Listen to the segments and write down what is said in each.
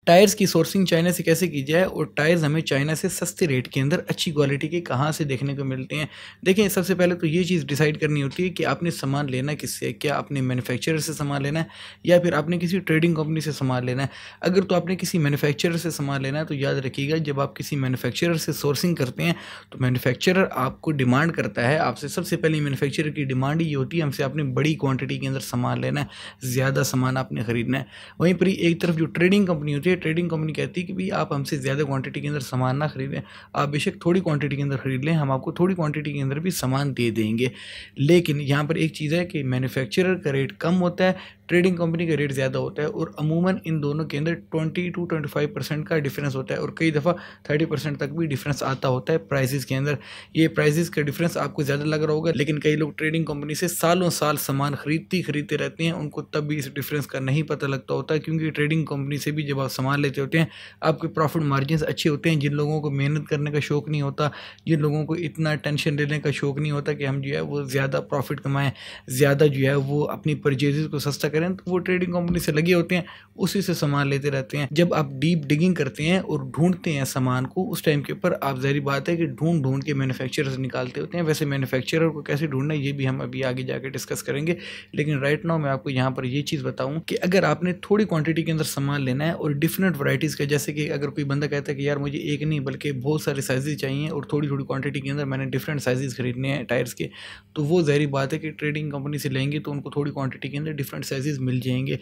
Tyres की sourcing China से कैसे की जाए और टायर्स हमें चाइना से सस्ते रेट के अंदर अच्छी क्वालिटी के कहाँ से देखने को मिलते हैं। देखिए, सबसे पहले तो ये चीज़ डिसाइड करनी होती है कि आपने सामान लेना किससे है। क्या आपने मैन्युफैक्चरर से सामान लेना है या फिर आपने किसी ट्रेडिंग कंपनी से सामान लेना है। अगर तो आपने किसी मैन्युफैक्चरर से सामान लेना है तो याद रखिएगा, जब आप किसी मैन्युफैक्चरर से सोर्सिंग करते हैं तो मैन्युफैक्चरर आपको डिमांड करता है आपसे। सबसे पहले मैन्युफैक्चरर की डिमांड ये होती है, हमसे आपने बड़ी क्वांटिटी के अंदर सामान लेना है, ज़्यादा सामान आपने खरीदना है। वहीं पर एक तरफ जो ट्रेडिंग कंपनी होती है, ट्रेडिंग कंपनी कहती है कि भाई आप हमसे ज़्यादा क्वांटिटी के अंदर सामान ना खरीदें, आप बेशक थोड़ी क्वांटिटी के अंदर खरीद लें, हम आपको थोड़ी क्वांटिटी के अंदर भी सामान दे देंगे। लेकिन यहाँ पर एक चीज़ है कि मैन्युफैक्चरर का रेट कम होता है, ट्रेडिंग कंपनी का रेट ज़्यादा होता है और अमूमन इन दोनों के अंदर 20 to 25% का डिफरेंस होता है और कई दफ़ा 30% तक भी डिफरेंस आता होता है प्राइसेस के अंदर। ये प्राइसेस का डिफरेंस आपको ज़्यादा लग रहा होगा, लेकिन कई लोग ट्रेडिंग कंपनी से सालों साल सामान खरीदते रहते हैं, उनको तब भी इस डिफरेंस का नहीं पता लगता होता है, क्योंकि ट्रेडिंग कंपनी से भी जब आप सामान लेते होते हैं आपके प्रॉफिट मार्जिन अच्छे होते हैं। जिन लोगों को मेहनत करने का शौक़ नहीं होता, जिन लोगों को इतना टेंशन लेने का शौक़ नहीं होता कि हम जो है वो ज़्यादा प्रॉफिट कमाएँ, ज़्यादा जो है वो अपनी परचेजेस को सस्ता करें, तो वो ट्रेडिंग कंपनी से लगे होते हैं, उसी से सामान लेते रहते हैं। जब आप डीप डिगिंग करते हैं और ढूंढते हैं सामान को, उस टाइम के ऊपर आप ज़ाहिर बात है कि ढूंढ के मैन्युफैक्चरर से निकालते होते हैं। वैसे मैन्युफैक्चरर को कैसे ढूंढना है ये भी हम अभी आगे जाके डिस्कस करेंगे, लेकिन राइट नाउ मैं आपको यहाँ पर ये चीज़ बताऊँ कि अगर आपने थोड़ी क्वांटिटी के अंदर सामान लेना है और डिफरेंट वैरायटीज़ का, जैसे कि अगर कोई बंदा कहता है कि यार मुझे एक नहीं बल्कि बहुत सारे साइजेस चाहिए और थोड़ी क्वांटिटी के अंदर मैंने डिफरेंट साइजेस खरीदने हैं टायर्स के, तो वो ज़ाहिर बात है कि ट्रेडिंग कंपनी से लेंगे तो उनको थोड़ी क्वांटिटी के अंदर डिफरेंट साइजेस मिल जाएंगे।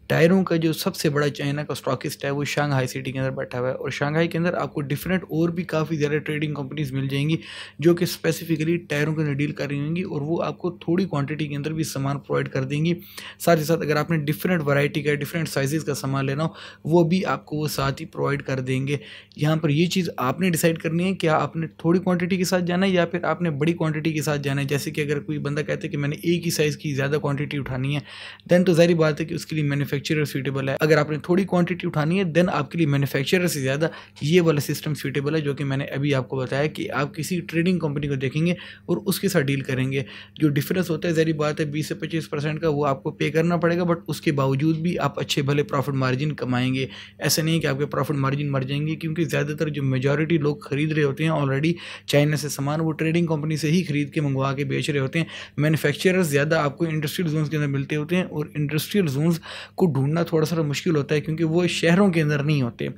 टायरों का जो सबसे बड़ा चाइना का स्टॉकिस्ट है वो शंघाई सिटी के अंदर बैठा हुआ है और शंघाई के अंदर आपको डिफरेंट और भी काफ़ी ज़्यादा ट्रेडिंग कंपनीज मिल जाएंगी जो कि स्पेसिफिकली टायरों के अंदर डील कर रही होंगी और वो आपको थोड़ी क्वांटिटी के अंदर भी सामान प्रोवाइड कर देंगी। साथ ही साथ अगर आपने डिफरेंट वैरायटी का, डिफरेंट साइजेस का सामान लेना हो, वो भी आपको वो साथ ही प्रोवाइड कर देंगे। यहाँ पर ये चीज़ आपने डिसाइड करनी है, क्या आपने थोड़ी क्वांटिटी के साथ जाना है या फिर आपने बड़ी क्वांटिटी के साथ जाना है। जैसे कि अगर कोई बंदा कहता है कि मैंने एक ही साइज़ की ज़्यादा क्वांटिटी उठानी है, देन तो ज़ाहिर बात है कि उसके लिए मैन्युफैक्चरर सूटेबल है। अगर आपने थोड़ी क्वांटिटी उठानी है देन आपके लिए मैन्युफैक्चरर से ज़्यादा ये वाला सिस्टम सूटेबल है, जो कि मैंने अभी आपको बताया कि आप किसी ट्रेडिंग कंपनी को देखेंगे और उसके साथ डील करेंगे। जो डिफरेंस होता है ज़ाहिर बात है 20 से 25% का, वो आपको पे करना पड़ेगा, बट उसके बावजूद भी आप अच्छे भले प्रॉफिट मार्जिन कमाएंगे। ऐसा नहीं है कि आपके प्रॉफिट मार्जिन मर जाएंगे, क्योंकि ज़्यादातर जो मेजॉरिटी लोग खरीद रहे होते हैं ऑलरेडी चाइना से सामान, वो ट्रेडिंग कंपनी से ही खरीद के मंगवा के बेच रहे होते हैं। मैन्युफैक्चरर्स ज़्यादा आपको इंडस्ट्रियल जोन्स के अंदर मिलते होते हैं और इंडस्ट्रियल जोन्स को ढूंढना थोड़ा सा मुश्किल होता है, क्योंकि वो शहरों के अंदर नहीं होते।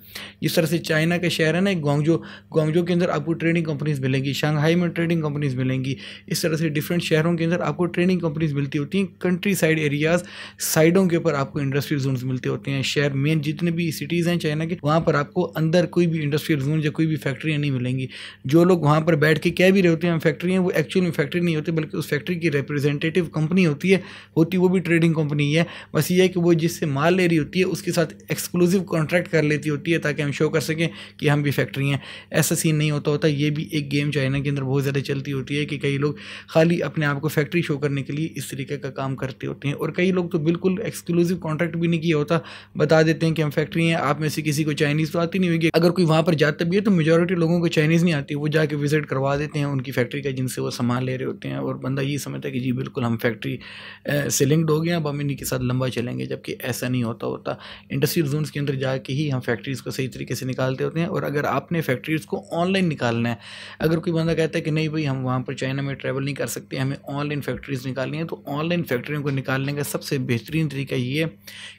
जिस तरह से चाइना के शहर है ना, ग्वांगजो के अंदर आपको ट्रेडिंग कंपनीज मिलेंगी, शंघाई में ट्रेडिंग कंपनीज मिलेंगी। इस तरह से डिफरेंट शहरों के अंदर आपको ट्रेडिंग कंपनीज मिलती होती हैं। कंट्री साइड एरियाज, साइडों के ऊपर आपको इंडस्ट्रियल जोन्स मिलते होते हैं। शहर मेन जितने भी सिटीज़ हैं चाइना के, वहाँ पर आपको अंदर कोई भी इंडस्ट्रियल जोन या कोई भी फैक्ट्रियाँ नहीं मिलेंगी। जो लोग वहाँ पर बैठ के कह भी रहे होते हैं फैक्ट्री हैं, वो एक्चुअल में फैक्ट्री नहीं होती, बल्कि उस फैक्ट्री की रिप्रेजेंटेटिव कंपनी होती है, वो भी ट्रेडिंग कंपनी है। बस ये है कि वो जिससे माल ले रही होती है उसके साथ एक्सक्लूसिव कॉन्ट्रैक्ट कर लेती होती है, ताकि हम शो कर सकें कि हम भी फैक्ट्री हैं। ऐसा सीन नहीं होता। ये भी एक गेम चाइना के अंदर बहुत ज़्यादा चलती होती है कि कई लोग खाली अपने आप को फैक्ट्री शो करने के लिए इस तरीके का काम करते होते हैं, और कई लोग तो बिल्कुल एक्सक्लूसिव कॉन्ट्रैक्ट भी नहीं किया होता, बता देते हैं कि हम फैक्ट्री हैं। आप में से किसी को चाइनीज़ तो आती नहीं होगी, अगर कोई वहाँ पर जाता भी है तो मेजॉरिटी लोगों को चाइनीज़ नहीं आती, वो जाके विजिट करवा देते हैं उनकी फैक्ट्री का जिनसे वो सामान ले रहे होते हैं, और बंदा ये समझता है कि जी बिल्कुल हम फैक्ट्री से लिंक्ड हो गए, अब हम इन्हीं के साथ लंबा चलेंगे, जबकि ऐसा नहीं होता। इंडस्ट्रियल जोन्स के अंदर जाके ही हम फैक्ट्रीज़ को सही तरीके से निकालते होते हैं। और अगर आपने फैक्ट्रीज़ को ऑनलाइन निकालना है, अगर कोई बंदा कहता है कि नहीं भाई हम वहाँ पर चाइना में ट्रैवल नहीं कर सकते, हमें ऑनलाइन फैक्ट्रीज़ निकालनी है, तो ऑनलाइन फैक्ट्रियों को निकालने का सबसे बेहतरीन तरीका ये है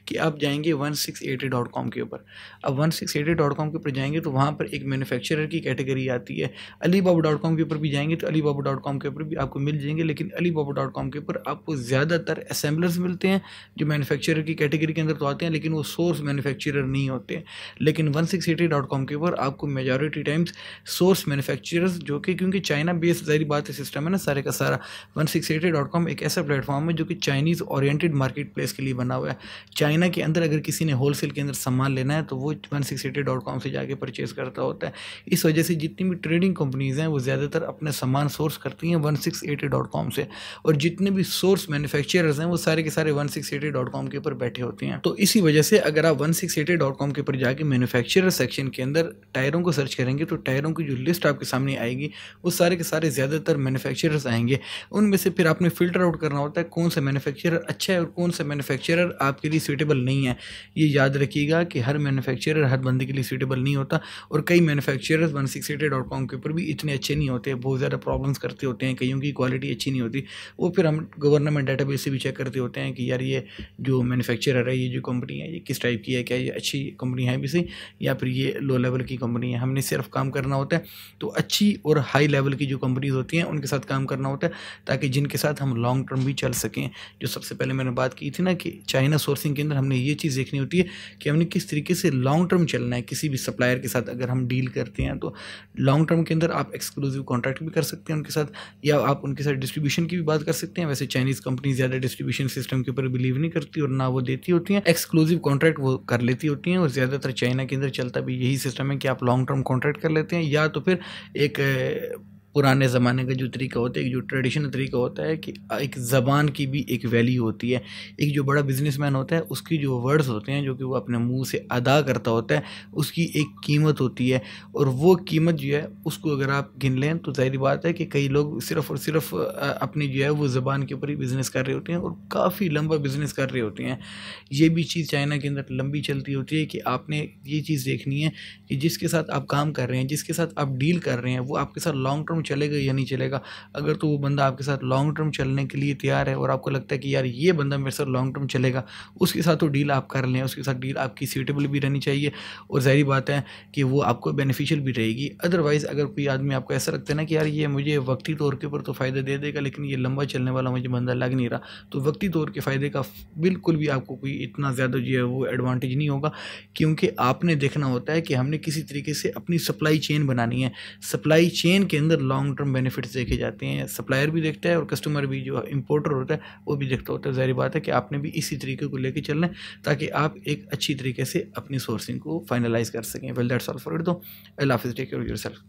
कि आप जाएंगे 1680.com के ऊपर। अब 1680.com के ऊपर जाएंगे तो वहाँ पर एक मैन्युफैक्चरर की कैटेगरी आती है। Alibaba.com के ऊपर भी जाएंगे तो Alibaba.com के ऊपर भी आपको मिल जाएंगे, लेकिन Alibaba.com के ऊपर आपको ज़्यादातर असेंबलर्स मिलते हैं जो मैन्युफैक्चरर की कैटेगरी के अंदर तो आते हैं, लेकिन वो सोर्स मैन्युफैक्चरर नहीं होते। लेकिन 1680.com के ऊपर आपको मेजॉरिटी टाइम्स सोर्स मैन्युफैक्चरर्स, जो कि क्योंकि चाइना बेस्ड ज़ाहिर बात है सिस्टम है ना सारे का सारा, 1680.com एक ऐसा प्लेटफॉर्म है जो कि चाइनीज़ ओरिएंटेड मार्केट प्लेस के लिए बना हुआ है। चाइना के अंदर अगर किसी ने होलसेल के अंदर सामान लेना है तो वो 1680.com से जाके परचेज़ करता होता है। इस वजह से जितनी भी ट्रेडिंग कंपनीज़ हैं वो ज़्यादातर अपने सामान सोर्स करती हैं 1680.com से, और जितने भी सोर्स मैन्युफैक्चरर्स हैं वो सारे के सारे 1680.com के ऊपर बैठे होती हैं। तो इसी वजह से अगर आप 1688.com के ऊपर जाके मैन्युफैक्चरर सेक्शन के अंदर टायरों को सर्च करेंगे तो टायरों की जो लिस्ट आपके सामने आएगी वो सारे के सारे ज़्यादातर मैन्युफैक्चरर्स आएंगे। उनमें से फिर आपने फ़िल्टर आउट करना होता है कौन सा मैन्युफैक्चरर अच्छा है और कौन सा मैन्युफैक्चरर आपके लिए सूटेबल नहीं है। ये याद रखिएगा कि हर मैन्युफैक्चरर हर बंदे के लिए सूटेबल नहीं होता और कई मैन्युफैक्चरर्स 1688.com के ऊपर भी इतने अच्छे नहीं होते, बहुत ज़्यादा प्रॉब्लम्स करते होते हैं, कईयों की क्वालिटी अच्छी नहीं होती। वो फिर हम गवर्नमेंट डेटाबेस से भी चेक करते होते हैं कि यार ये जो मैन्युफैक्चरर है, ये जो कंपनी है, ये किस टाइप की है, क्या ये अच्छी कंपनी है भी सही या फिर ये लो लेवल की कंपनी है। हमने सिर्फ काम करना होता है तो अच्छी और हाई लेवल की जो कंपनीज होती हैं उनके साथ काम करना होता है ताकि जिनके साथ हम लॉन्ग टर्म भी चल सकें। जो सबसे पहले मैंने बात की थी ना कि चाइना सोर्सिंग के अंदर हमने ये चीज़ देखनी होती है कि हमने किस तरीके से लॉन्ग टर्म चलना है। किसी भी सप्लायर के साथ अगर हम डील करते हैं तो लॉन्ग टर्म के अंदर आप एक्सक्लूसिव कॉन्ट्रैक्ट भी कर सकते हैं उनके साथ या आप उनके साथ डिस्ट्रीब्यूशन की भी बात कर सकते हैं। वैसे चाइनीज़ कंपनी ज़्यादा डिस्ट्रीब्यूशन सिस्टम के ऊपर बिलीव नहीं करती और ना वो देती होती हैं, एक्सक्लूसिव कॉन्ट्रैक्ट वो कर लेती होती हैं। और ज़्यादातर चाइना के अंदर चलता भी यही सिस्टम है कि आप लॉन्ग टर्म कॉन्ट्रैक्ट कर लेते हैं या तो फिर एक पुराने ज़माने का जो तरीका होता है, एक जो ट्रेडिशनल तरीका होता है कि एक ज़बान की भी एक वैल्यू होती है। एक जो बड़ा बिजनेसमैन होता है उसकी जो वर्ड्स होते हैं जो कि वो अपने मुंह से अदा करता होता है उसकी एक कीमत होती है और वो कीमत जो है उसको अगर आप गिन लें तो ज़ाहिर बात है कि कई लोग सिर्फ़ और सिर्फ अपनी जो है वो ज़बान के ऊपर ही बिज़नेस कर रहे होते हैं और काफ़ी लंबा बिज़नेस कर रहे होते हैं। ये भी चीज़ चाइना के अंदर लंबी चलती होती है कि आपने ये चीज़ देखनी है कि जिसके साथ आप काम कर रहे हैं, जिसके साथ आप डील कर रहे हैं, वो आपके साथ लॉन्ग टर्म चलेगा या नहीं चलेगा। अगर तो वो बंदा आपके साथ लॉन्ग टर्म चलने के लिए तैयार है और आपको लगता है कि यार ये बंदा मेरे साथ लॉन्ग टर्म चलेगा, उसके साथ तो डील आप कर लें, उसके साथ डील आपकी सूटेबल भी रहनी चाहिए और ज़ाहिर बात है कि वो आपको बेनिफिशियल भी रहेगी। अदरवाइज़ अगर कोई आदमी आपको ऐसा लगता है ना कि यार ये मुझे वक्ती तौर के ऊपर तो फ़ायदा दे देगा लेकिन ये लंबा चलने वाला मुझे बंदा लग नहीं रहा, तो वक्ती तौर के फ़ायदे का बिल्कुल भी आपको कोई इतना ज़्यादा जो है वो एडवांटेज नहीं होगा क्योंकि आपने देखना होता है कि हमने किसी तरीके से अपनी सप्लाई चेन बनानी है। सप्लाई चेन के अंदर लॉन्ग टर्म बेनिफिट्स देखे जाते हैं, सप्लायर भी देखता है और कस्टमर भी जो इंपोर्टर होता है वो भी देखता होता है। ज़ाहिर बात है कि आपने भी इसी तरीके को लेके चलना है ताकि आप एक अच्छी तरीके से अपनी सोर्सिंग को फाइनलाइज कर सकें। Well that's all for it दो। अल्लाह हाफिज़, टेक केयर ऑफ योरसेल्फ।